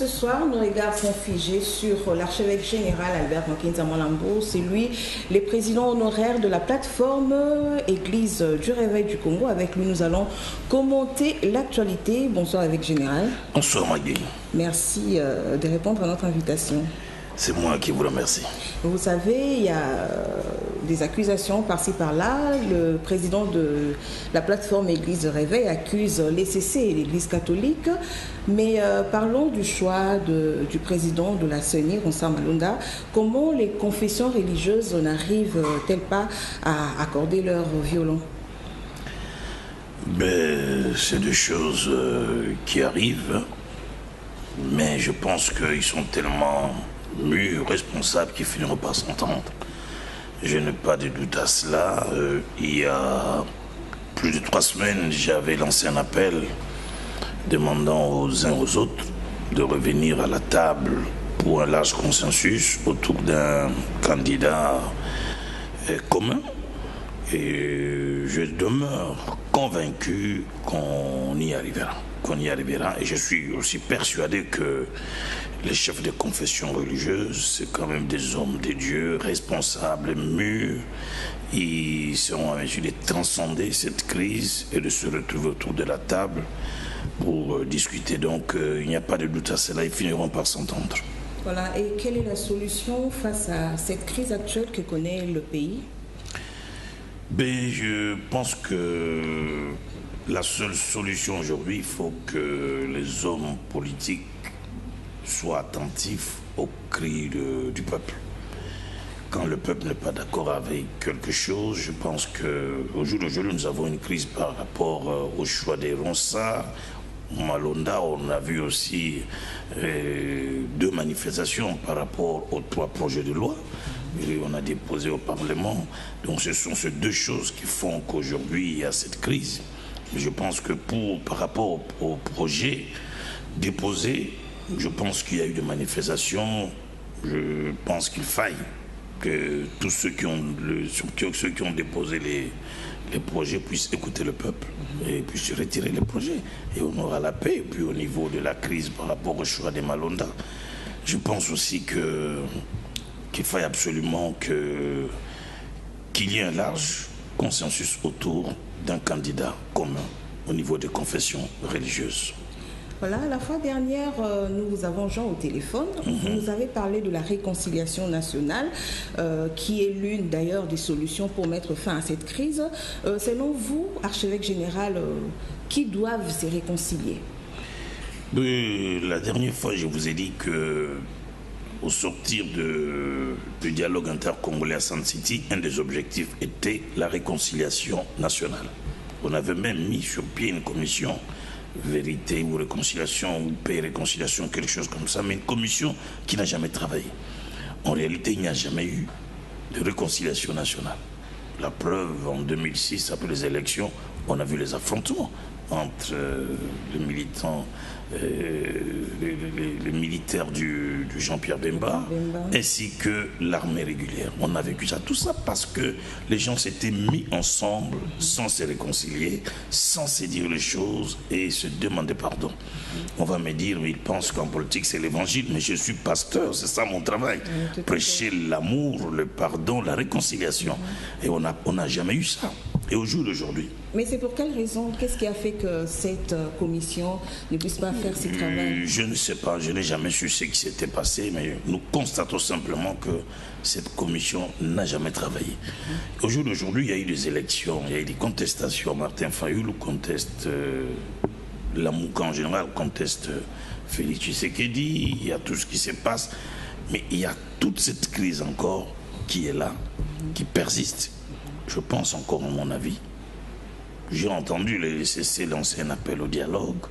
soir, nos regards sont figés sur l'archevêque général Albert Nkinza Mwalambo. C'est lui, le président honoraire de la plateforme Église du Réveil du Congo. Avec lui, nous allons commenter l'actualité. Bonsoir, évêque général. Bonsoir, Magui. Merci de répondre à notre invitation. C'est moi qui vous remercie. Vous savez, il y a des accusations par-ci par-là. Le président de la plateforme Église de Réveil accuse l'ECC et l'Église catholique. Mais parlons du choix du président de la CENI, Ronsard Malonda. Comment les confessions religieuses n'arrivent-elles pas à accorder leur violon? C'est des choses qui arrivent. Mais je pense qu'ils sont tellement mûrs, responsables, qui finiront par s'entendre. Je n'ai pas de doute à cela. Il y a plus de 3 semaines, j'avais lancé un appel demandant aux uns aux autres de revenir à la table pour un large consensus autour d'un candidat commun. Et je demeure convaincu qu'on y arrivera. Et je suis aussi persuadé que les chefs de confession religieuse, c'est quand même des hommes de Dieu, responsables, mûrs. Ils seront en mesure de transcender cette crise et de se retrouver autour de la table pour discuter. Donc il n'y a pas de doute à cela, ils finiront par s'entendre. Voilà, et quelle est la solution face à cette crise actuelle que connaît le pays? Je pense que la seule solution aujourd'hui, il faut que les hommes politiques soient attentifs aux cris du peuple. Quand le peuple n'est pas d'accord avec quelque chose, je pense qu'au jour d'aujourd'hui, nous avons une crise par rapport au choix des Ronsard, Malonda. On a vu aussi 2 manifestations par rapport aux 3 projets de loi qu'on a déposés au Parlement. Donc ce sont ces 2 choses qui font qu'aujourd'hui il y a cette crise. Je pense que par rapport au projet déposé, je pense qu'il y a eu des manifestations. Je pense qu'il faille que tous ceux qui ont déposé les projets puissent écouter le peuple et puissent retirer les projets. Et on aura la paix. Et puis au niveau de la crise par rapport au choix des Malonda, je pense aussi qu'il faille absolument qu'il y ait un large consensus autour d'un candidat commun au niveau des confessions religieuses. Voilà, la fois dernière, nous vous avons joint au téléphone. Vous nous avez parlé de la réconciliation nationale, qui est l'une d'ailleurs des solutions pour mettre fin à cette crise. Selon vous, archevêque général, qui doivent se réconcilier? La dernière fois, je vous ai dit que au sortir du dialogue intercongolais à Sun City, un des objectifs était la réconciliation nationale. On avait même mis sur pied une commission vérité ou réconciliation ou paix et réconciliation, quelque chose comme ça, mais une commission qui n'a jamais travaillé. En réalité, il n'y a jamais eu de réconciliation nationale. La preuve, en 2006, après les élections, on a vu les affrontements entre les militants, les militaires du Jean-Pierre Bemba, ainsi que l'armée régulière. On a vécu ça. Tout ça parce que les gens s'étaient mis ensemble sans se réconcilier, sans se dire les choses et se demander pardon. On va me dire, mais ils pensent qu'en politique c'est l'évangile, mais je suis pasteur, c'est ça mon travail. Prêcher l'amour, le pardon, la réconciliation. Et on n'a jamais eu ça. Et au jour d'aujourd'hui. Mais c'est pour quelle raison? Qu'est-ce qui a fait que cette commission ne puisse pas faire ce travail? Je ne sais pas, je n'ai jamais su ce qui s'était passé, mais nous constatons simplement que cette commission n'a jamais travaillé. Au jour d'aujourd'hui, il y a eu des élections, il y a eu des contestations. Martin Fayoulou conteste Lamouka en général, conteste Félix Tshisekedi, il y a tout ce qui se passe, mais il y a toute cette crise encore qui est là, qui persiste. Je pense encore, à mon avis. J'ai entendu les CC lancer un appel au dialogue,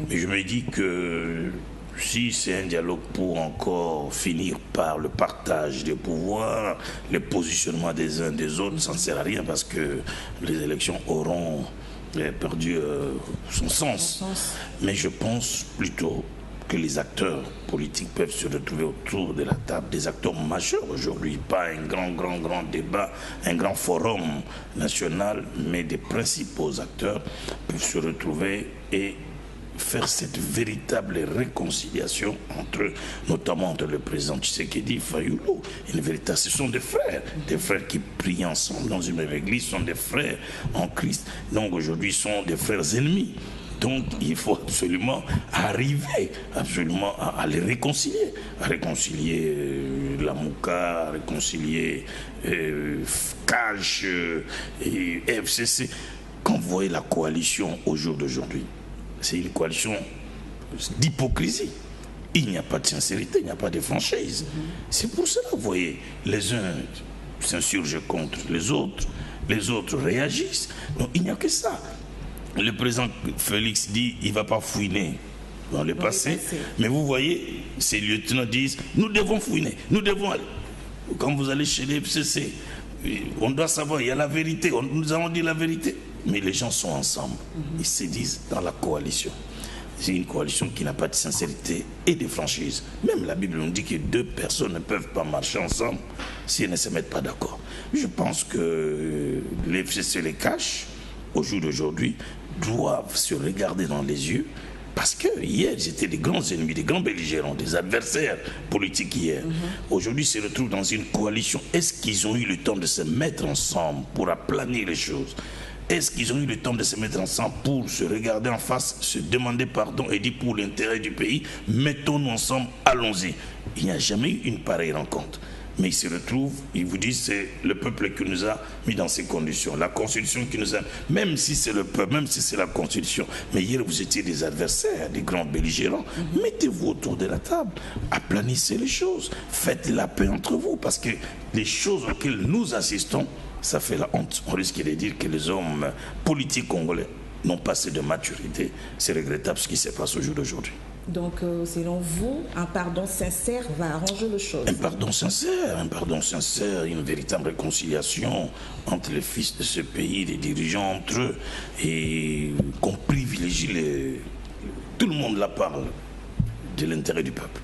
mais je me dis que si c'est un dialogue pour encore finir par le partage des pouvoirs, le positionnement des uns des autres, ça ne sert à rien parce que les élections auront perdu son sens. Mais je pense plutôt que les acteurs politiques peuvent se retrouver autour de la table, des acteurs majeurs aujourd'hui, pas un grand débat, un grand forum national, mais des principaux acteurs peuvent se retrouver et faire cette véritable réconciliation notamment entre le président Tshisekedi et Fayulu. Ce sont des frères qui prient ensemble dans une même église, sont des frères en Christ. Donc aujourd'hui, sont des frères ennemis. Donc il faut absolument arriver à les réconcilier, Lamouka, à réconcilier Cash et FCC. Quand vous voyez la coalition au jour d'aujourd'hui, c'est une coalition d'hypocrisie. Il n'y a pas de sincérité, il n'y a pas de franchise. C'est pour cela, vous voyez, les uns s'insurgent contre les autres réagissent. Donc il n'y a que ça. Le président Félix dit qu'il ne va pas fouiner dans le passé. Mais vous voyez, ces lieutenants disent, nous devons fouiner, nous devons aller. Quand vous allez chez les FCC, on doit savoir, il y a la vérité, nous avons dit la vérité. Mais les gens sont ensemble, ils se disent dans la coalition. C'est une coalition qui n'a pas de sincérité et de franchise. Même la Bible nous dit que deux personnes ne peuvent pas marcher ensemble si elles ne se mettent pas d'accord. Je pense que les FCC les cachent au jour d'aujourd'hui, doivent se regarder dans les yeux, parce que hier, ils étaient des grands ennemis, des grands belligérants, des adversaires politiques hier. Aujourd'hui, ils se retrouvent dans une coalition. Est-ce qu'ils ont eu le temps de se mettre ensemble pour aplanir les choses? Est-ce qu'ils ont eu le temps de se mettre ensemble pour se regarder en face, se demander pardon et dire pour l'intérêt du pays, mettons-nous ensemble, allons-y? Il n'y a jamais eu une pareille rencontre. Mais ils se retrouvent, ils vous disent c'est le peuple qui nous a mis dans ces conditions, la constitution qui nous a... Même si c'est le peuple, même si c'est la constitution. Mais hier, vous étiez des adversaires, des grands belligérants. Mettez-vous autour de la table, aplanissez les choses, faites la paix entre vous. Parce que les choses auxquelles nous assistons, ça fait la honte. On risque de dire que les hommes politiques congolais n'ont pas assez de maturité. C'est regrettable ce qui se passe au jour d'aujourd'hui. Donc, selon vous, un pardon sincère va arranger les choses? Un pardon sincère, une véritable réconciliation entre les fils de ce pays, les dirigeants entre eux, et qu'on privilégie tout le monde là parle de l'intérêt du peuple.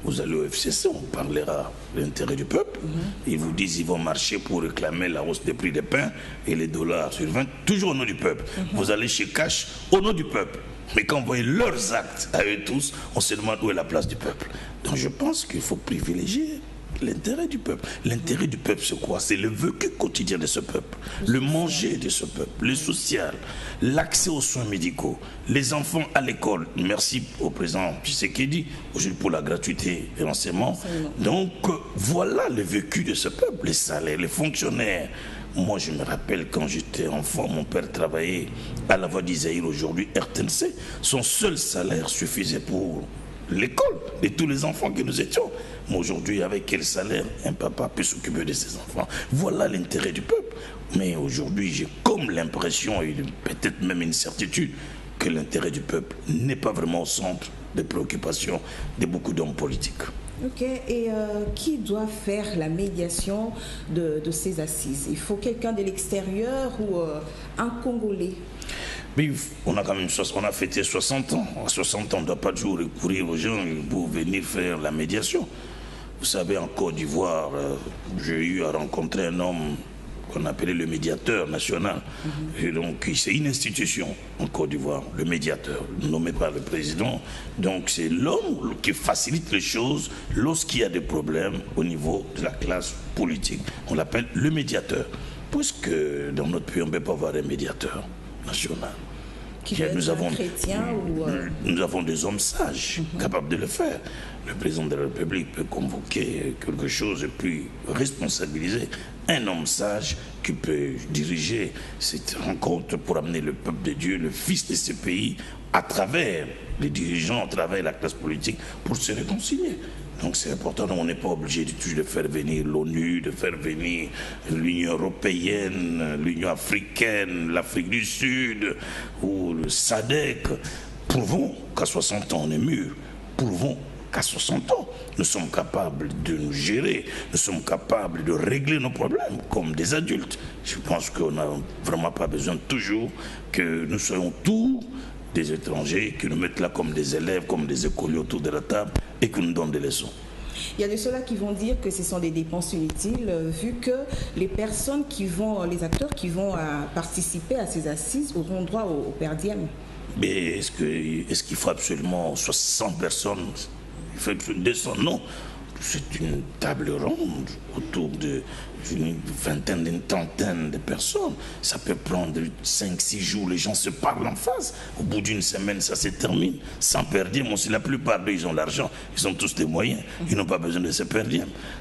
Vous allez au FCC, on parlera de l'intérêt du peuple. Ils vous disent qu'ils vont marcher pour réclamer la hausse des prix des pains et les dollars sur 20, toujours au nom du peuple. Vous allez chez Cash, au nom du peuple. Mais quand vous voyez leurs actes à eux tous, on se demande où est la place du peuple. Donc je pense qu'il faut privilégier l'intérêt du peuple. L'intérêt du peuple, c'est quoi? C'est le vécu quotidien de ce peuple, le manger de ce peuple, le social, l'accès aux soins médicaux, les enfants à l'école. Merci au président Tshisekedi aujourd'hui pour la gratuité et l'enseignement. Donc voilà le vécu de ce peuple, les salaires, les fonctionnaires. Moi, je me rappelle quand j'étais enfant, mon père travaillait à la Voie d'Isaïr, aujourd'hui RTNC. Son seul salaire suffisait pour l'école de tous les enfants que nous étions. Mais aujourd'hui, avec quel salaire un papa peut s'occuper de ses enfants? Voilà l'intérêt du peuple. Mais aujourd'hui, j'ai comme l'impression, et peut-être même une certitude, que l'intérêt du peuple n'est pas vraiment au centre des préoccupations de beaucoup d'hommes politiques. Ok, et qui doit faire la médiation de ces assises? Il faut quelqu'un de l'extérieur ou un Congolais? Mais on a quand même on a fêté 60 ans. À 60 ans, on ne doit pas toujours recourir aux gens pour venir faire la médiation. Vous savez, en Côte d'Ivoire, j'ai eu à rencontrer un homme qu'on appelait le médiateur national. Et donc, c'est une institution en Côte d'Ivoire, le médiateur, nommé par le président. Donc, c'est l'homme qui facilite les choses lorsqu'il y a des problèmes au niveau de la classe politique. On l'appelle le médiateur. Puisque dans notre pays, on ne peut pas avoir un médiateur national. Nous avons des hommes sages, capables de le faire. Le président de la République peut convoquer quelque chose et puis responsabiliser un homme sage qui peut diriger cette rencontre pour amener le peuple de Dieu, le fils de ce pays, à travers les dirigeants, à travers la classe politique, pour se réconcilier. Donc c'est important, on n'est pas obligé de faire venir l'ONU, de faire venir l'Union européenne, l'Union africaine, l'Afrique du Sud ou le SADC. Prouvons qu'à 60 ans on est mûr. Prouvons qu'à 60 ans nous sommes capables de nous gérer, nous sommes capables de régler nos problèmes comme des adultes. Je pense qu'on n'a vraiment pas besoin toujours que nous soyons tous des étrangers qui nous mettent là comme des élèves, comme des écoliers autour de la table et qui nous donnent des leçons. Il y a de ceux-là qui vont dire que ce sont des dépenses inutiles, vu que les personnes les acteurs qui vont participer à ces assises auront droit au per diem. Mais est-ce qu'il faut absolument 100 personnes? Il faut 200? Non. C'est une table ronde autour d'une vingtaine, d'une trentaine de personnes. Ça peut prendre 5-6 jours, les gens se parlent en face. Au bout d'une semaine, ça se termine. Sans perdre, moi, si la plupart d'eux, ils ont l'argent, ils ont tous des moyens. Ils n'ont pas besoin de se perdre.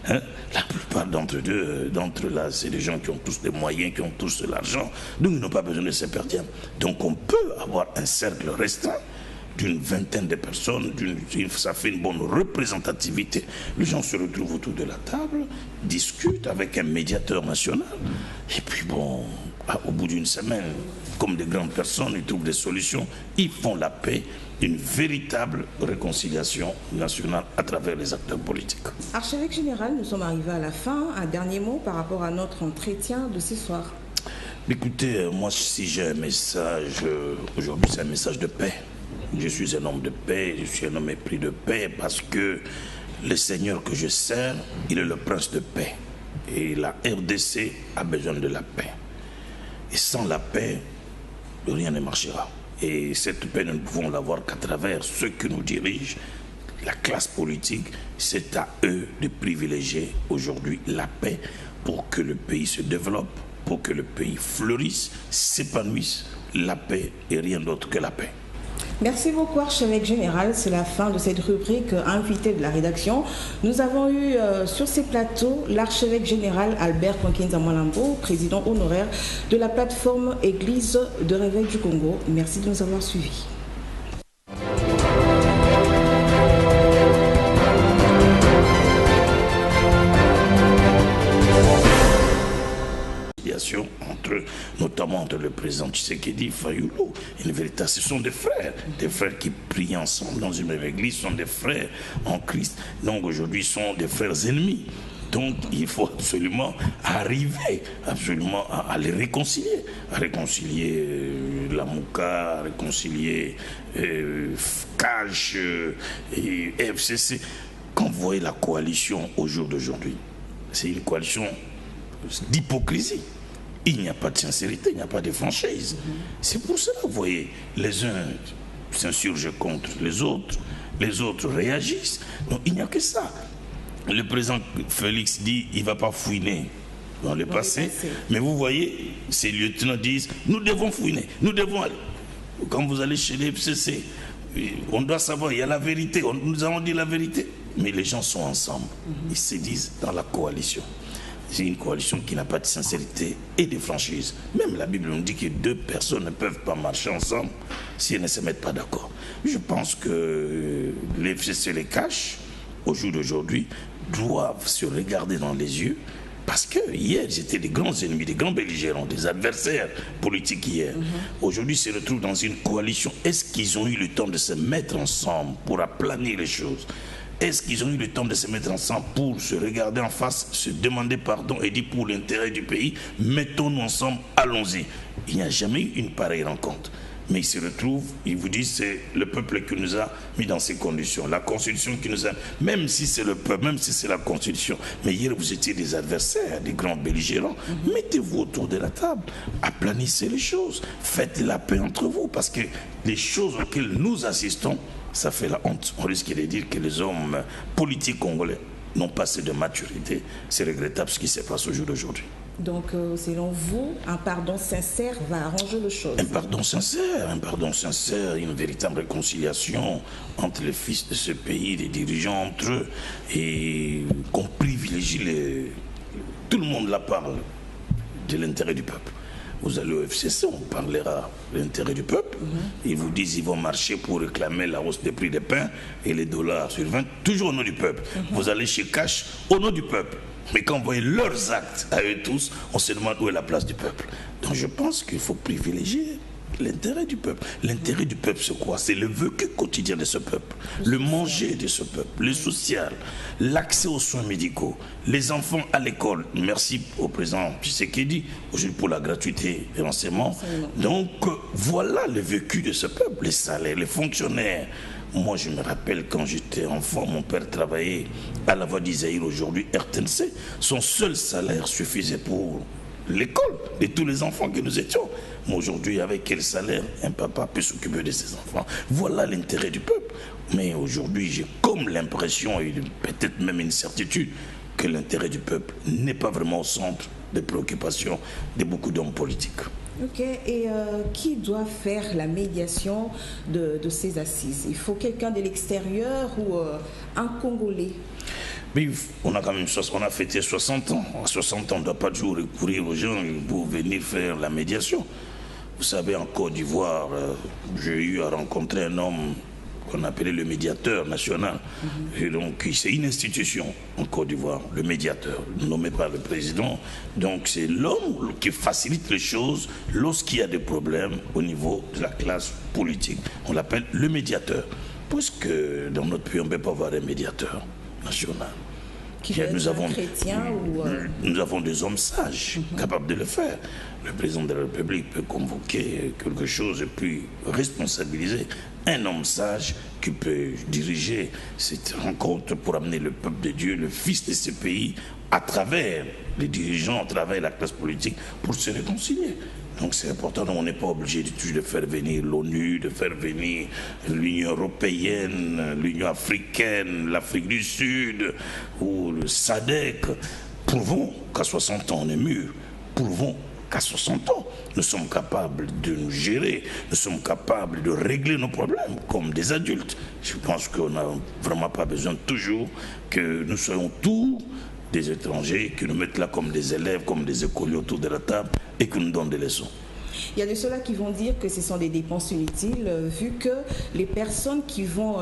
Hein? La plupart d'entre là, c'est des gens qui ont tous des moyens, qui ont tous de l'argent. Donc, ils n'ont pas besoin de se perdre. Donc, on peut avoir un cercle restreint d'une vingtaine de personnes, ça fait une bonne représentativité. Les gens se retrouvent autour de la table, discutent avec un médiateur national, et puis bon, au bout d'une semaine, comme des grandes personnes, ils trouvent des solutions, ils font la paix, une véritable réconciliation nationale à travers les acteurs politiques. Archevêque général, nous sommes arrivés à la fin. Un dernier mot par rapport à notre entretien de ce soir. Écoutez, moi, si j'ai un message, aujourd'hui, c'est un message de paix. Je suis un homme de paix, je suis un homme épris de paix parce que le Seigneur que je sers, il est le prince de paix. Et la RDC a besoin de la paix. Et sans la paix, rien ne marchera. Et cette paix, nous ne pouvons l'avoir qu'à travers ceux qui nous dirigent, la classe politique. C'est à eux de privilégier aujourd'hui la paix pour que le pays se développe, pour que le pays fleurisse, s'épanouisse. La paix et rien d'autre que la paix. Merci beaucoup, Archevêque général. C'est la fin de cette rubrique invité de la rédaction. Nous avons eu sur ces plateaux l'archevêque général Albert Konkinza Mwalambo, président honoraire de la plateforme Église de Réveil du Congo. Merci de nous avoir suivis. Notamment entre le président Tshisekedi et Fayulu. Ce sont des frères qui prient ensemble dans une même église, sont des frères en Christ. Donc aujourd'hui, sont des frères ennemis. Donc il faut absolument arriver à les réconcilier. À réconcilier Lamouka, à réconcilier Cash et FCC. Quand vous voyez la coalition au jour d'aujourd'hui, c'est une coalition d'hypocrisie. Il n'y a pas de sincérité, il n'y a pas de franchise. C'est pour cela, vous voyez, les uns s'insurgent contre les autres réagissent. Donc il n'y a que ça. Le président Félix dit il ne va pas fouiner dans le passé. Mais vous voyez, ces lieutenants disent nous devons fouiner, nous devons aller. Quand vous allez chez les FCC, on doit savoir, il y a la vérité, nous avons dit la vérité. Mais les gens sont ensemble, ils se disent dans la coalition. C'est une coalition qui n'a pas de sincérité et de franchise. Même la Bible nous dit que deux personnes ne peuvent pas marcher ensemble si elles ne se mettent pas d'accord. Je pense que les FCC les cachent, au jour d'aujourd'hui, doivent se regarder dans les yeux. Parce que hier, j'étais des grands ennemis, des grands belligérants, des adversaires politiques hier. Aujourd'hui, ils se retrouvent dans une coalition. Est-ce qu'ils ont eu le temps de se mettre ensemble pour aplanir les choses? Est-ce qu'ils ont eu le temps de se mettre ensemble pour se regarder en face, se demander pardon et dire pour l'intérêt du pays, mettons-nous ensemble, allons-y. Il n'y a jamais eu une pareille rencontre. Mais ils se retrouvent, ils vous disent c'est le peuple qui nous a mis dans ces conditions, la constitution qui nous a... Même si c'est le peuple, même si c'est la constitution. Mais hier vous étiez des adversaires, des grands belligérants. Mettez-vous autour de la table, aplanissez les choses, faites la paix entre vous. Parce que les choses auxquelles nous assistons, ça fait la honte. On risque de dire que les hommes politiques congolais n'ont pas assez de maturité. C'est regrettable ce qui se passe au jour d'aujourd'hui. Donc, selon vous, un pardon sincère va arranger les choses? Un pardon sincère, une véritable réconciliation entre les fils de ce pays, les dirigeants entre eux, et qu'on privilégie tout le monde là parle de l'intérêt du peuple. Vous allez au FCC, on parlera de l'intérêt du peuple. Ils vous disent qu'ils vont marcher pour réclamer la hausse des prix des pains et les dollars sur 20, toujours au nom du peuple. Vous allez chez Cash, au nom du peuple. Mais quand vous voyez leurs actes à eux tous, on se demande où est la place du peuple. Donc je pense qu'il faut privilégier l'intérêt du peuple. L'intérêt du peuple, c'est quoi? C'est le vécu quotidien de ce peuple, le manger de ce peuple, le social, l'accès aux soins médicaux, les enfants à l'école. Merci au président Tshisekedi aujourd'hui pour la gratuité de l'enseignement. Donc voilà le vécu de ce peuple, les salaires, les fonctionnaires. Moi, je me rappelle quand j'étais enfant, mon père travaillait à la Voix d'Isaïr, aujourd'hui RTNC. Son seul salaire suffisait pour l'école de tous les enfants que nous étions. Mais aujourd'hui, avec quel salaire un papa peut s'occuper de ses enfants? Voilà l'intérêt du peuple. Mais aujourd'hui, j'ai comme l'impression, et peut-être même une certitude, que l'intérêt du peuple n'est pas vraiment au centre des préoccupations de beaucoup d'hommes politiques. Ok, et qui doit faire la médiation de ces assises? Il faut quelqu'un de l'extérieur ou un Congolais? Mais on a quand même on a fêté 60 ans. À 60 ans, on ne doit pas toujours recourir aux gens pour venir faire la médiation. Vous savez, en Côte d'Ivoire, j'ai eu à rencontrer un homme qu'on appelait le médiateur national. Et donc, c'est une institution en Côte d'Ivoire, le médiateur, nommé par le président. Donc, c'est l'homme qui facilite les choses lorsqu'il y a des problèmes au niveau de la classe politique. On l'appelle le médiateur. Puisque dans notre pays, on ne peut pas avoir un médiateur national. Nous avons chrétien ou nous avons des hommes sages capables de le faire. Le président de la République peut convoquer quelque chose et puis responsabiliser un homme sage qui peut diriger cette rencontre pour amener le peuple de Dieu, le fils de ce pays, à travers les dirigeants, à travers la classe politique, pour se réconcilier. Donc c'est important, on n'est pas obligé de faire venir l'ONU, de faire venir l'Union européenne, l'Union africaine, l'Afrique du Sud ou le SADC. Prouvons qu'à 60 ans on est mûr. Prouvons qu'à 60 ans nous sommes capables de nous gérer, nous sommes capables de régler nos problèmes comme des adultes. Je pense qu'on n'a vraiment pas besoin toujours que nous soyons tous des étrangers qui nous mettent là comme des élèves, comme des écoliers autour de la table et qui nous donnent des leçons. Il y a de ceux-là qui vont dire que ce sont des dépenses inutiles, vu que les personnes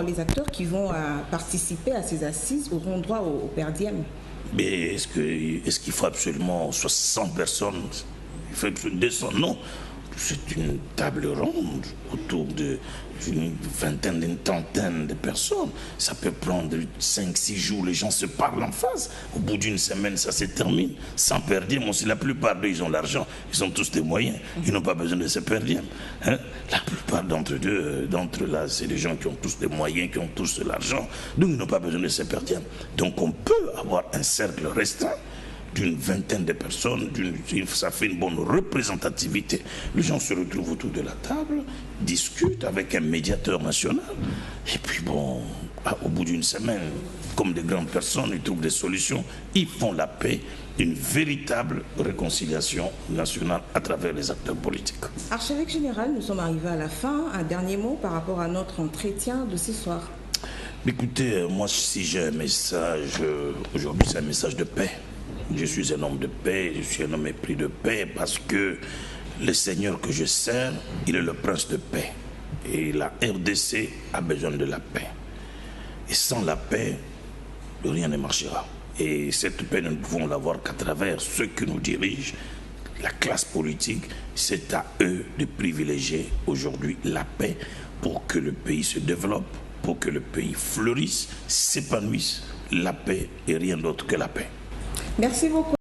les acteurs qui vont participer à ces assises auront droit au per diem. Mais est-ce qu'il faut absolument 60 personnes? Il faut 200? Non. C'est une table ronde autour d'une vingtaine, d'une trentaine de personnes. Ça peut prendre 5-6 jours, les gens se parlent en face. Au bout d'une semaine, ça se termine. Sans per diem, la plupart d'eux, ils ont l'argent. Ils ont tous des moyens. Ils n'ont pas besoin de ce per diem. Hein? La plupart d'entre là, c'est des gens qui ont tous des moyens, qui ont tous de l'argent. Donc, ils n'ont pas besoin de ce per diem. Donc, on peut avoir un cercle restreint d'une vingtaine de personnes, ça fait une bonne représentativité. Les gens se retrouvent autour de la table, discutent avec un médiateur national, et puis bon, au bout d'une semaine, comme des grandes personnes, ils trouvent des solutions, ils font la paix, une véritable réconciliation nationale à travers les acteurs politiques. Archevêque général, nous sommes arrivés à la fin. Un dernier mot par rapport à notre entretien de ce soir. Écoutez, moi, si j'ai un message, aujourd'hui, c'est un message de paix. Je suis un homme de paix, je suis un homme épris de paix parce que le Seigneur que je sers, il est le prince de paix. Et la RDC a besoin de la paix. Et sans la paix, rien ne marchera. Et cette paix, nous ne pouvons l'avoir qu'à travers ceux qui nous dirigent, la classe politique. C'est à eux de privilégier aujourd'hui la paix pour que le pays se développe, pour que le pays fleurisse, s'épanouisse. La paix et rien d'autre que la paix. Merci beaucoup.